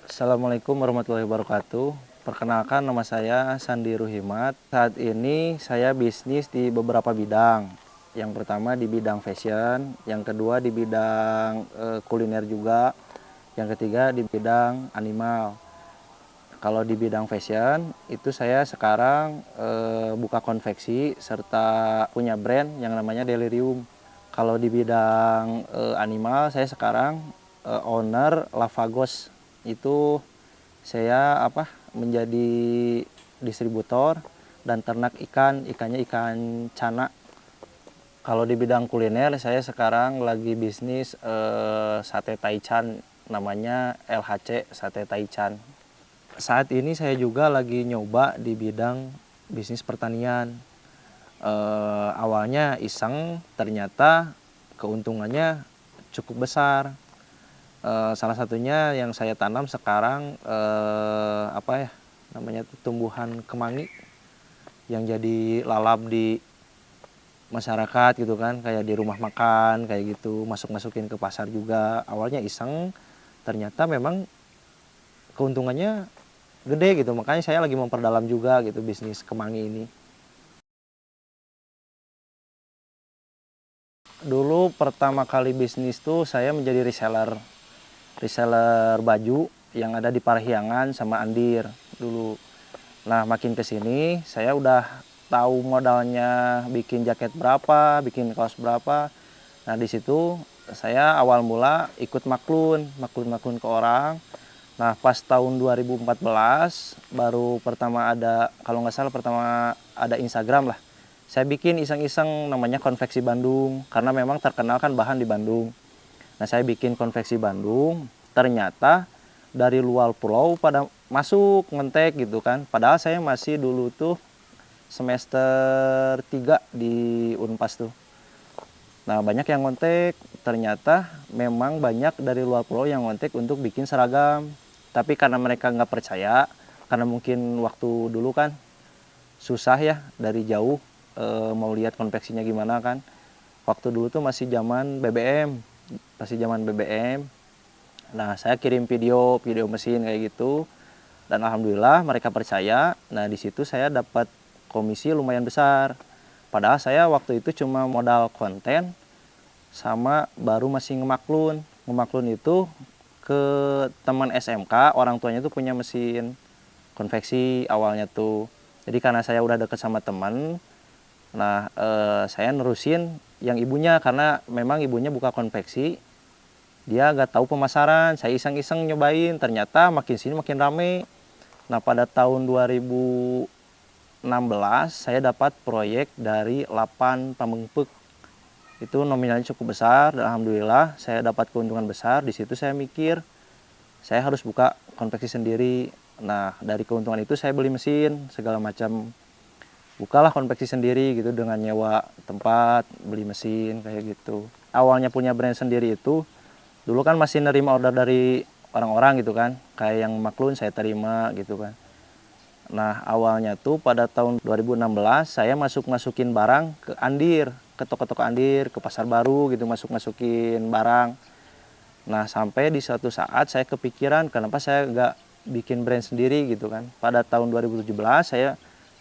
Assalamualaikum warahmatullahi wabarakatuh. Perkenalkan, nama saya Sandi Ruhimat. Saat ini saya bisnis di beberapa bidang. Yang pertama di bidang fashion, yang kedua di bidang kuliner juga, yang ketiga di bidang animal. Kalau di bidang fashion itu saya sekarang buka konveksi serta punya brand yang namanya Delirium. Kalau di bidang animal saya sekarang owner Lavagos. Itu saya menjadi distributor dan ternak ikannya ikan cana. Kalau di bidang kuliner saya sekarang lagi bisnis sate taichan, namanya LHC Sate Taichan. Saat ini saya juga lagi nyoba di bidang bisnis pertanian. Awalnya iseng, ternyata keuntungannya cukup besar. Salah satunya yang saya tanam sekarang namanya tumbuhan kemangi yang jadi lalap di masyarakat gitu kan, kayak di rumah makan kayak gitu, masukin ke pasar juga. Awalnya iseng, ternyata memang keuntungannya gede gitu, makanya saya lagi memperdalam juga gitu bisnis kemangi ini. Dulu pertama kali bisnis tuh saya menjadi reseller baju yang ada di Parahyangan sama Andir dulu. Nah, makin ke sini saya udah tahu modalnya bikin jaket berapa, bikin kaos berapa. Nah, di situ saya awal mula ikut maklun ke orang. Nah, pas tahun 2014 baru pertama ada, kalau nggak salah pertama ada Instagram lah. Saya bikin iseng-iseng namanya Konveksi Bandung karena memang terkenal kan bahan di Bandung. Nah, saya bikin Konveksi Bandung, ternyata dari luar pulau pada masuk ngentek gitu kan. Padahal saya masih dulu tuh semester 3 di Unpas tuh. Nah, banyak yang ngontek, ternyata memang banyak dari luar pulau yang ngontek untuk bikin seragam. Tapi karena mereka nggak percaya, karena mungkin waktu dulu kan susah ya dari jauh mau lihat konveksinya gimana kan. Waktu dulu tuh masih zaman BBM, Nah, saya kirim video mesin kayak gitu, dan alhamdulillah mereka percaya. Nah, di situ saya dapat komisi lumayan besar. Padahal saya waktu itu cuma modal konten sama baru masih ngemaklun. Ngemaklun itu ke teman SMK, orang tuanya tuh punya mesin konveksi awalnya tuh. Jadi karena saya udah deket sama teman, nah saya nerusin yang ibunya karena memang ibunya buka konveksi. Dia nggak tahu pemasaran, saya iseng-iseng nyobain, ternyata makin sini makin rame. Nah, pada tahun 2016 saya dapat proyek dari 8 pamengpek. Itu nominalnya cukup besar dan alhamdulillah saya dapat keuntungan besar. Di situ saya mikir saya harus buka konveksi sendiri. Nah, dari keuntungan itu saya beli mesin segala macam. Bukalah konveksi sendiri gitu dengan nyewa tempat, beli mesin kayak gitu. Awalnya punya brand sendiri itu dulu kan masih nerima order dari orang-orang gitu kan. Kayak yang maklun saya terima gitu kan. Nah, awalnya tuh pada tahun 2016 saya masukin barang ke Andir, ke toko-toko Andir, ke Pasar Baru gitu, masukin barang. Nah, sampai di suatu saat saya kepikiran kenapa saya nggak bikin brand sendiri gitu kan. Pada tahun 2017 saya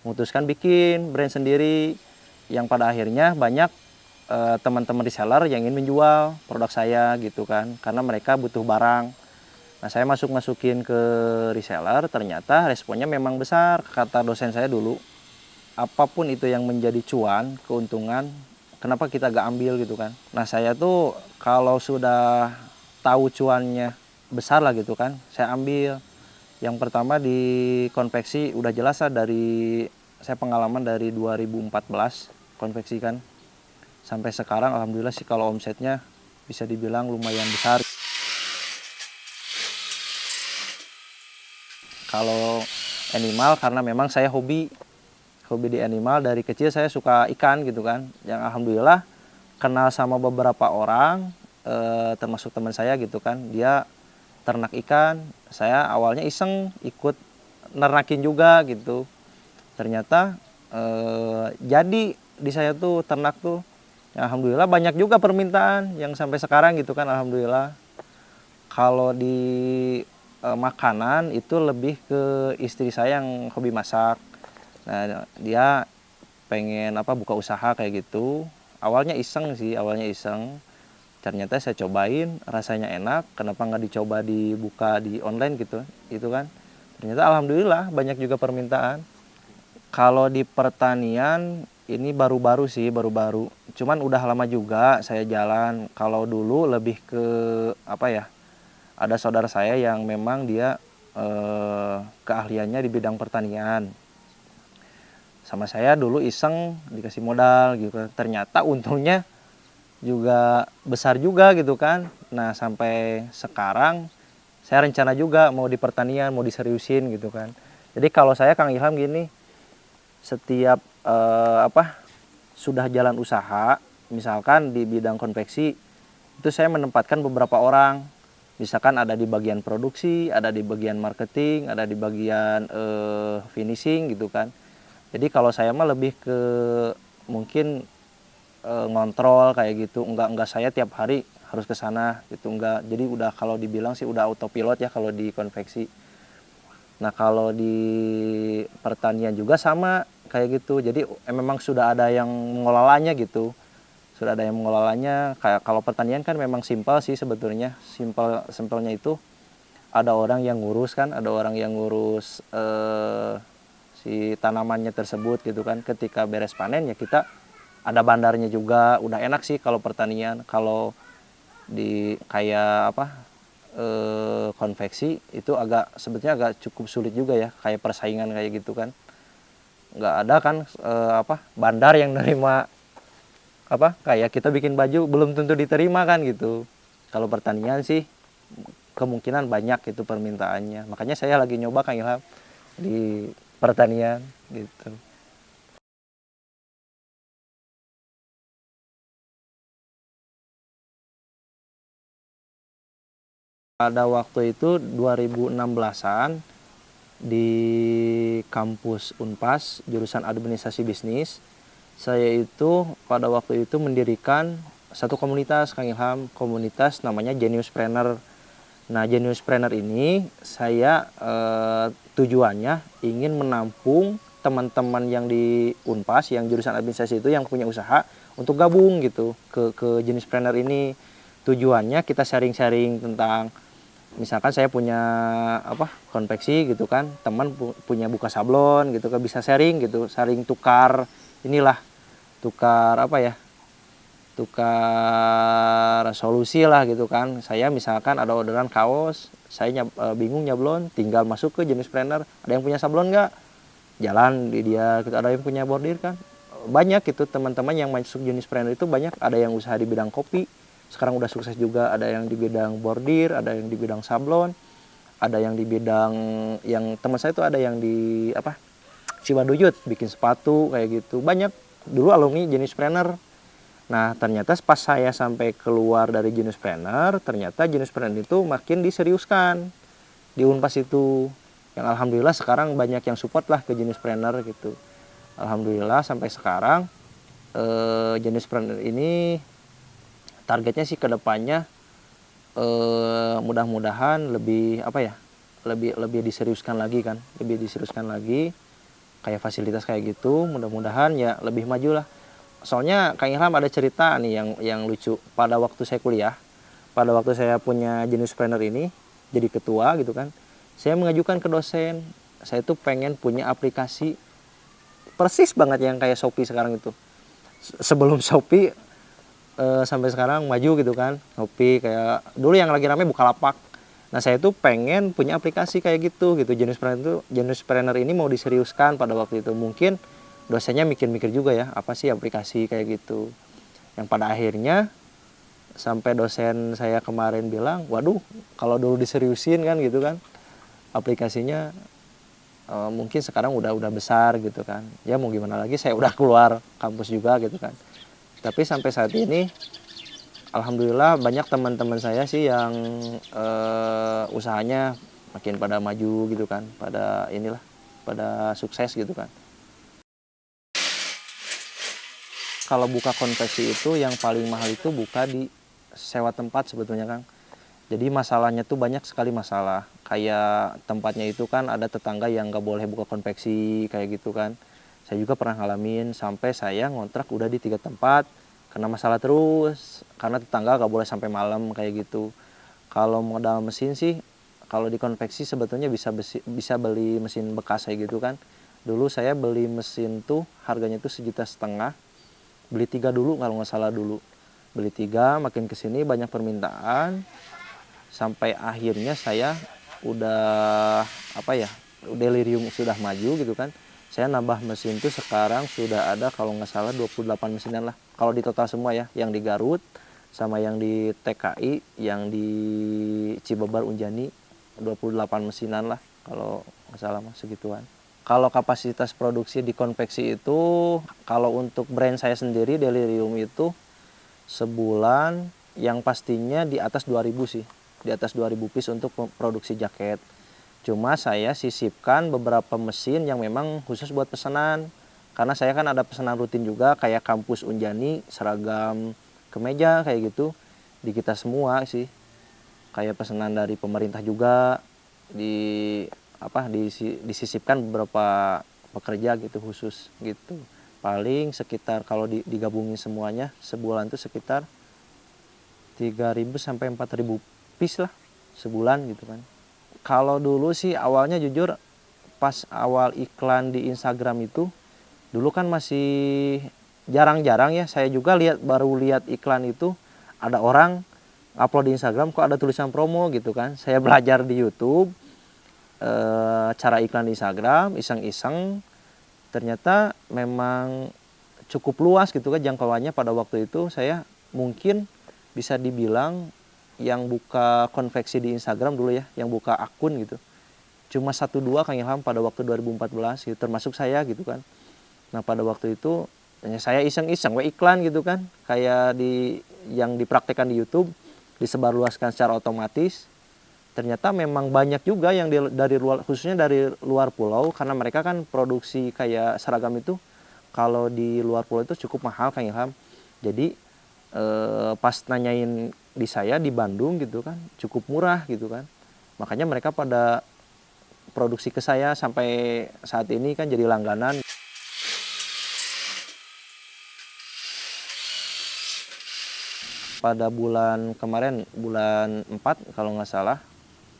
memutuskan bikin brand sendiri yang pada akhirnya banyak teman-teman reseller yang ingin menjual produk saya gitu kan, karena mereka butuh barang. Nah, saya masukin ke reseller, ternyata responnya memang besar. Kata dosen saya dulu, apapun itu yang menjadi cuan, keuntungan, kenapa kita gak ambil gitu kan. Nah, saya tuh kalau sudah tahu cuannya besar lah gitu kan, saya ambil. Yang pertama di konveksi udah jelas lah, dari saya pengalaman dari 2014 konveksi kan. Sampai sekarang alhamdulillah sih kalau omsetnya bisa dibilang lumayan besar. Kalau animal karena memang saya hobi di animal, dari kecil saya suka ikan gitu kan. Yang alhamdulillah kenal sama beberapa orang termasuk teman saya gitu kan. Dia ternak ikan. Saya awalnya iseng ikut nernakin juga gitu. Ternyata jadi di saya tuh ternak tuh. Ya, alhamdulillah banyak juga permintaan yang sampai sekarang gitu kan, alhamdulillah. Kalau di makanan itu lebih ke istri saya yang hobi masak. Nah, dia pengen buka usaha kayak gitu. Awalnya iseng sih, awalnya iseng. Ternyata saya cobain, rasanya enak. Kenapa nggak dicoba dibuka di online gitu? Itu kan. Ternyata alhamdulillah banyak juga permintaan. Kalau di pertanian ini baru-baru sih, baru-baru. Cuman udah lama juga saya jalan. Kalau dulu lebih ke ada saudara saya yang memang dia keahliannya di bidang pertanian. Sama saya dulu iseng dikasih modal gitu. Ternyata untungnya juga besar juga gitu kan. Nah, sampai sekarang saya rencana juga mau di pertanian, mau diseriusin gitu kan. Jadi kalau saya Kang Ilham gini, setiap sudah jalan usaha, misalkan di bidang konveksi, itu saya menempatkan beberapa orang. Misalkan ada di bagian produksi, ada di bagian marketing, ada di bagian finishing gitu kan. Jadi kalau saya mah lebih ke mungkin ngontrol kayak gitu, enggak saya tiap hari harus ke sana gitu, enggak. Jadi udah kalau dibilang sih udah autopilot ya kalau di konveksi. Nah, kalau di pertanian juga sama kayak gitu. Jadi memang sudah ada yang mengelolanya gitu. Sudah ada yang mengelolanya. Kayak kalau pertanian kan memang simpel sih sebetulnya. Simpelnya itu ada orang yang ngurus kan, ada orang yang ngurus si tanamannya tersebut gitu kan. Ketika beres panen ya kita ada bandarnya juga. Udah enak sih kalau pertanian. Kalau di kayak konveksi itu sebetulnya agak cukup sulit juga ya, kayak persaingan kayak gitu kan. Nggak ada kan bandar yang nerima kayak kita bikin baju belum tentu diterima kan gitu. Kalau pertanian sih kemungkinan banyak itu permintaannya. Makanya saya lagi nyoba Kang Ilham di pertanian gitu. Pada waktu itu 2016-an di kampus Unpas jurusan administrasi bisnis, saya itu pada waktu itu mendirikan satu komunitas Kang Ilham, komunitas namanya Geniuspreneur. Nah, Geniuspreneur ini saya tujuannya ingin menampung teman-teman yang di Unpas yang jurusan administrasi itu yang punya usaha untuk gabung gitu ke Geniuspreneur ini. Tujuannya kita sharing-sharing tentang misalkan saya punya konveksi gitu kan, teman punya buka sablon gitu kan, bisa sharing gitu, saling tukar inilah, tukar tukar solusi lah gitu kan. Saya misalkan ada orderan kaos, saya bingung nyablon, tinggal masuk ke Geniuspreneur, ada yang punya sablon nggak, jalan di dia gitu. Ada yang punya bordir kan, banyak gitu teman-teman yang masuk Geniuspreneur itu banyak. Ada yang usaha di bidang kopi, sekarang udah sukses juga. Ada yang di bidang bordir, ada yang di bidang sablon, ada yang di bidang, yang teman saya itu ada yang di Ciwaduyut bikin sepatu kayak gitu. Banyak dulu alumni Geniuspreneur. Nah, ternyata pas saya sampai keluar dari Geniuspreneur, ternyata Geniuspreneur itu makin diseriuskan di Unpas itu. Yang alhamdulillah sekarang banyak yang support lah ke Geniuspreneur gitu. Alhamdulillah sampai sekarang Geniuspreneur ini targetnya sih ke depannya mudah-mudahan lebih lebih diseriuskan lagi kan, lebih diseriuskan lagi kayak fasilitas kayak gitu. Mudah-mudahan ya lebih maju lah. Soalnya Kang Ilham ada cerita nih yang lucu. Pada waktu saya kuliah, pada waktu saya punya Geniuspreneur ini jadi ketua gitu kan, saya mengajukan ke dosen, saya tuh pengen punya aplikasi persis banget yang kayak Shopee sekarang itu. Sebelum Shopee sampai sekarang maju gitu kan, Shopee kayak dulu yang lagi rame Bukalapak. Nah, saya tuh pengen punya aplikasi kayak gitu. Geniuspreneur ini mau diseriuskan pada waktu itu. Mungkin dosennya mikir-mikir juga ya, apa sih aplikasi kayak gitu. Yang pada akhirnya sampai dosen saya kemarin bilang, waduh kalau dulu diseriusin kan gitu kan, aplikasinya mungkin sekarang udah besar gitu kan. Ya mau gimana lagi, saya udah keluar kampus juga gitu kan. Tapi sampai saat ini alhamdulillah banyak teman-teman saya sih yang usahanya makin pada maju gitu kan, pada sukses gitu kan. Kalau buka konveksi itu yang paling mahal itu buka di sewa tempat sebetulnya Kang. Jadi masalahnya tuh banyak sekali masalah. Kayak tempatnya itu kan ada tetangga yang nggak boleh buka konveksi kayak gitu kan. Saya juga pernah ngalamin sampai saya ngontrak udah di 3 tempat kena masalah terus karena tetangga nggak boleh sampai malam kayak gitu. Kalau modal mesin sih, kalau di konveksi sebetulnya bisa beli mesin bekas kayak gitu kan. Dulu saya beli mesin tuh harganya tuh 1,5 juta. Beli 3 dulu kalau nggak salah dulu. Beli 3, makin kesini banyak permintaan. Sampai akhirnya saya udah apa ya, delirium sudah maju gitu kan. Saya nambah mesin tuh sekarang sudah ada kalau nggak salah 28 mesinan lah. Kalau di total semua ya, yang di Garut sama yang di TKI, yang di Cibabar Unjani 28 mesinan lah kalau nggak salah mas segituan. Kalau kapasitas produksi di konveksi itu, kalau untuk brand saya sendiri Delirium itu sebulan yang pastinya di atas 2000 sih. Di atas 2000 piece untuk produksi jaket. Cuma saya sisipkan beberapa mesin yang memang khusus buat pesanan. Karena saya kan ada pesanan rutin juga kayak kampus Unjani, seragam kemeja kayak gitu. Di kita semua sih. Kayak pesanan dari pemerintah juga di disisipkan beberapa pekerja gitu khusus gitu. Paling sekitar kalau digabungin semuanya sebulan tuh sekitar 3.000 sampai 4.000 piece lah sebulan gitu kan. Kalau dulu sih awalnya jujur pas awal iklan di Instagram itu dulu kan masih jarang-jarang ya, saya juga baru lihat iklan itu ada orang upload di Instagram kok ada tulisan promo gitu kan. Saya belajar di YouTube cara iklan di Instagram, iseng-iseng, ternyata memang cukup luas gitu kan jangkauannya. Pada waktu itu saya mungkin bisa dibilang yang buka konveksi di Instagram dulu ya, yang buka akun gitu. Cuma 1-2 Kang Ilham pada waktu 2014 gitu, termasuk saya gitu kan. Nah pada waktu itu saya iseng-iseng iklan gitu kan, kayak yang dipraktekkan di YouTube, disebarluaskan secara otomatis. Ternyata memang banyak juga yang dari luar, khususnya dari luar pulau, karena mereka kan produksi kayak seragam itu kalau di luar pulau itu cukup mahal Kang Ilham. Jadi pas nanyain di saya di Bandung gitu kan cukup murah gitu kan, makanya mereka pada produksi ke saya sampai saat ini kan jadi langganan. Pada bulan kemarin bulan 4 kalau nggak salah,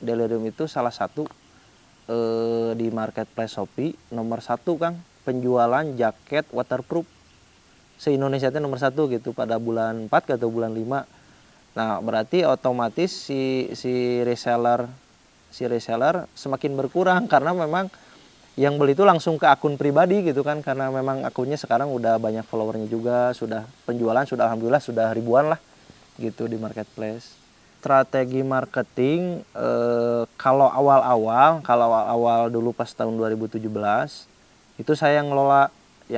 Delirium itu salah satu di marketplace Shopee nomor 1 Kang penjualan jaket waterproof se-Indonesia itu nomor 1 gitu pada bulan 4 atau bulan 5. Nah berarti otomatis si reseller semakin berkurang karena memang yang beli itu langsung ke akun pribadi gitu kan, karena memang akunnya sekarang udah banyak followernya juga, sudah penjualan sudah alhamdulillah sudah ribuan lah gitu di marketplace. Strategi marketing kalau awal-awal dulu pas tahun 2017 itu saya yang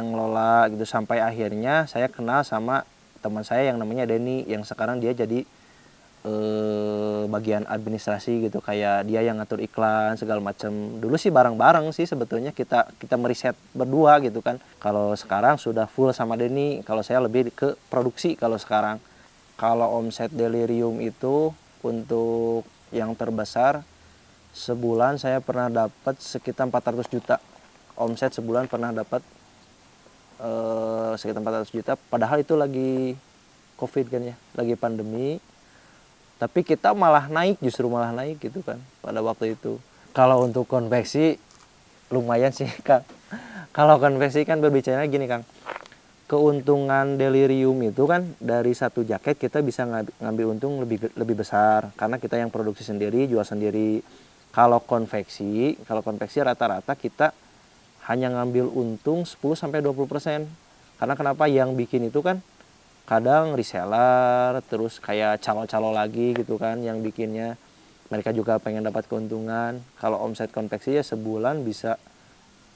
ngelola gitu sampai akhirnya saya kenal sama teman saya yang namanya Denny yang sekarang dia jadi bagian administrasi gitu, kayak dia yang ngatur iklan segala macam. Dulu sih bareng-bareng sih sebetulnya kita meriset berdua gitu kan. Kalau sekarang sudah full sama Denny, kalau saya lebih ke produksi kalau sekarang. Kalau omset Delirium itu untuk yang terbesar sebulan saya pernah dapat sekitar 400 juta. Omset sebulan pernah dapat sekitar 400 juta. Padahal itu lagi COVID kan ya, lagi pandemi. Tapi kita justru malah naik gitu kan pada waktu itu. Kalau untuk konveksi lumayan sih Kang. Kalau konveksi kan berbicara gini Kang. Keuntungan Delirium itu kan dari satu jaket kita bisa ngambil untung lebih besar karena kita yang produksi sendiri, jual sendiri. Kalau konveksi rata-rata kita hanya ngambil untung 10-20%. Karena kenapa yang bikin itu kan kadang reseller, terus kayak calo-calo lagi gitu kan yang bikinnya. Mereka juga pengen dapat keuntungan. Kalau omset konveksi ya sebulan bisa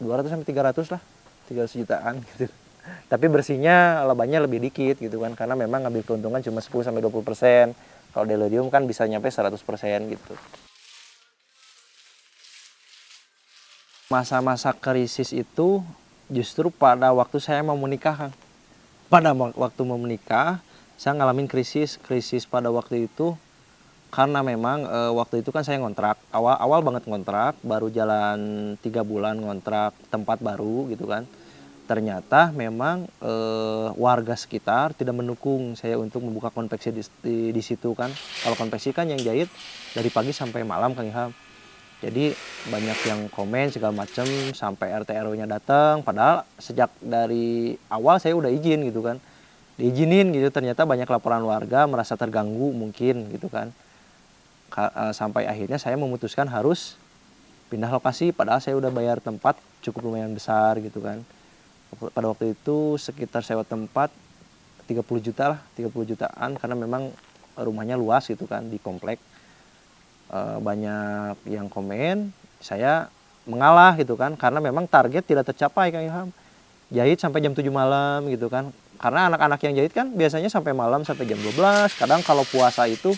200-300 lah, 300 jutaan gitu. Tapi bersihnya labanya lebih dikit gitu kan, karena memang ngambil keuntungan cuma 10-20%. Kalau Delirium kan bisa nyampe 100% gitu. Masa-masa krisis itu justru pada waktu saya mau menikah Kang. Pada waktu mau menikah, saya ngalamin krisis pada waktu itu Karena memang waktu itu kan saya ngontrak, awal banget ngontrak, baru jalan 3 bulan ngontrak tempat baru gitu kan. Ternyata memang warga sekitar tidak mendukung saya untuk membuka konveksi di situ kan. Kalau konveksi kan yang jahit dari pagi sampai malam Kang Ilham. Jadi banyak yang komen segala macam sampai RT RW-nya datang. Padahal sejak dari awal saya udah izin gitu kan, diizinin gitu. Ternyata banyak laporan warga merasa terganggu mungkin gitu kan. Sampai akhirnya saya memutuskan harus pindah lokasi. Padahal saya udah bayar tempat cukup lumayan besar gitu kan. Pada waktu itu sekitar sewa tempat 30 juta lah, 30 jutaan karena memang rumahnya luas gitu kan di komplek. Banyak yang komen, saya mengalah gitu kan karena memang target tidak tercapai Kang Ilham. Jahit sampai jam 7 malam gitu kan. Karena anak-anak yang jahit kan biasanya sampai malam sampai jam 12. Kadang kalau puasa itu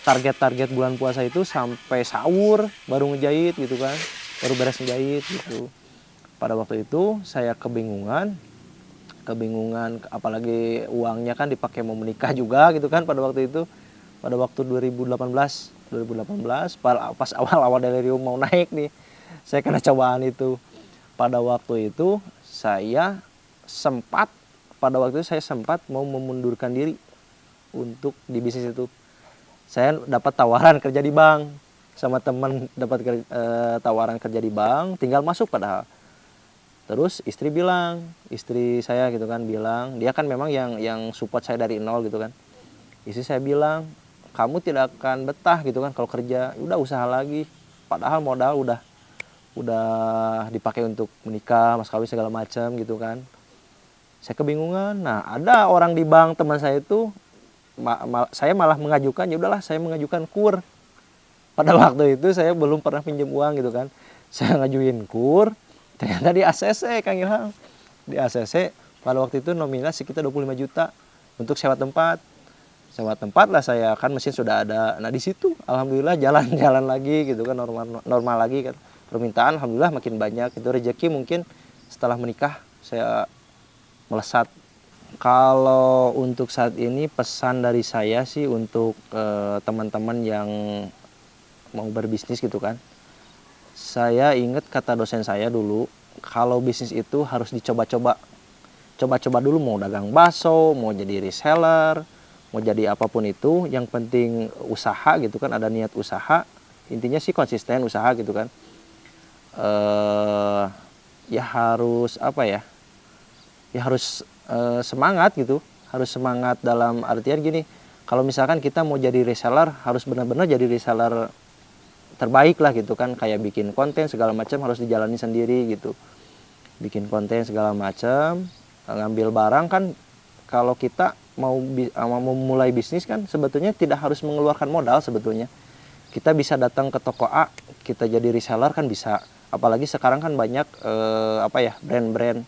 target-target bulan puasa itu sampai sahur baru ngejahit gitu kan. Baru beres ngejahit gitu. Pada waktu itu saya kebingungan apalagi uangnya kan dipakai mau menikah juga gitu kan pada waktu itu. Pada waktu 2018 pas awal-awal delirium mau naik nih, saya kena cobaan itu. Pada waktu itu saya sempat mau memundurkan diri untuk di bisnis itu. Saya dapat tawaran kerja di bank sama teman, dapat tawaran kerja di bank, tinggal masuk padahal. Terus istri saya gitu kan bilang, dia kan memang yang support saya dari nol gitu kan. Istri saya bilang, kamu tidak akan betah gitu kan kalau kerja, udah usaha lagi. Padahal modal udah dipakai untuk menikah, mas kawin segala macam gitu kan. Saya kebingungan. Nah, ada orang di bank teman saya itu saya malah mengajukan, ya udahlah saya mengajukan kur. Pada waktu itu saya belum pernah pinjam uang gitu kan. Saya ngajuin kur, ternyata di ACC Kang Ilham. Di ACC pada waktu itu nominal sekitar 25 juta untuk sewa tempat lah, saya kan mesin sudah ada. Nah di situ alhamdulillah jalan lagi gitu kan, normal lagi kan, permintaan alhamdulillah makin banyak. Itu rezeki mungkin setelah menikah saya melesat. Kalau untuk saat ini pesan dari saya sih untuk teman-teman yang mau berbisnis gitu kan, saya ingat kata dosen saya dulu, kalau bisnis itu harus dicoba-coba dulu, mau dagang bakso, mau jadi reseller, mau jadi apapun itu, yang penting usaha gitu kan, ada niat usaha, intinya sih konsisten usaha gitu kan. Ya harus harus semangat gitu, harus semangat dalam artian gini, kalau misalkan kita mau jadi reseller harus benar-benar jadi reseller terbaik lah gitu kan, kayak bikin konten segala macam harus dijalani sendiri gitu, bikin konten segala macam, ngambil barang kan. Kalau kita mau mulai bisnis kan sebetulnya tidak harus mengeluarkan modal sebetulnya. Kita bisa datang ke toko A, kita jadi reseller kan bisa. Apalagi sekarang kan banyak brand-brand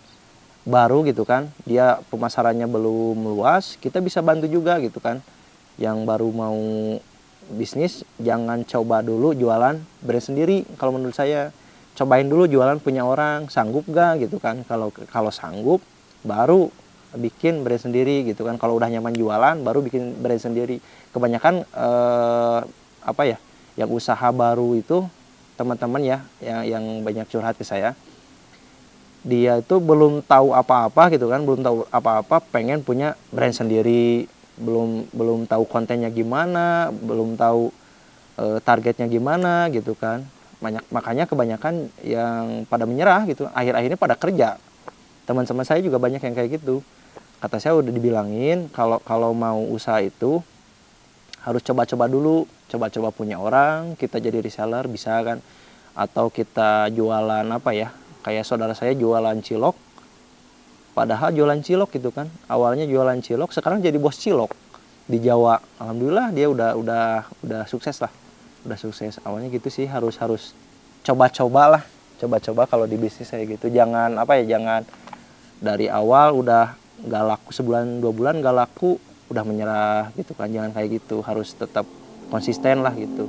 baru gitu kan. Dia pemasarannya belum luas, kita bisa bantu juga gitu kan. Yang baru mau bisnis jangan coba dulu jualan brand sendiri. Kalau menurut saya cobain dulu jualan punya orang, sanggup gak gitu kan. Kalau sanggup baru bikin brand sendiri gitu kan. Kalau udah nyaman jualan baru bikin brand sendiri. Kebanyakan yang usaha baru itu teman-teman ya yang banyak curhat ke saya, dia itu belum tahu apa-apa gitu kan, belum tahu apa-apa, pengen punya brand sendiri, belum tahu kontennya gimana, belum tahu targetnya gimana gitu kan. Makanya kebanyakan yang pada menyerah gitu, akhir-akhirnya pada kerja. Teman-teman saya juga banyak yang kayak gitu. Kata saya udah dibilangin kalau mau usaha itu harus coba-coba dulu, coba-coba punya orang, kita jadi reseller bisa kan, atau kita jualan kayak saudara saya jualan cilok, padahal jualan cilok gitu kan, awalnya jualan cilok, sekarang jadi bos cilok di Jawa. Alhamdulillah dia udah sukses lah, udah sukses. Awalnya gitu sih, harus coba-coba lah, coba-coba kalau di bisnis saya gitu. Jangan jangan dari awal udah nggak laku, sebulan 2 bulan nggak laku udah menyerah gitu kan, jangan kayak gitu, harus tetap konsisten lah gitu.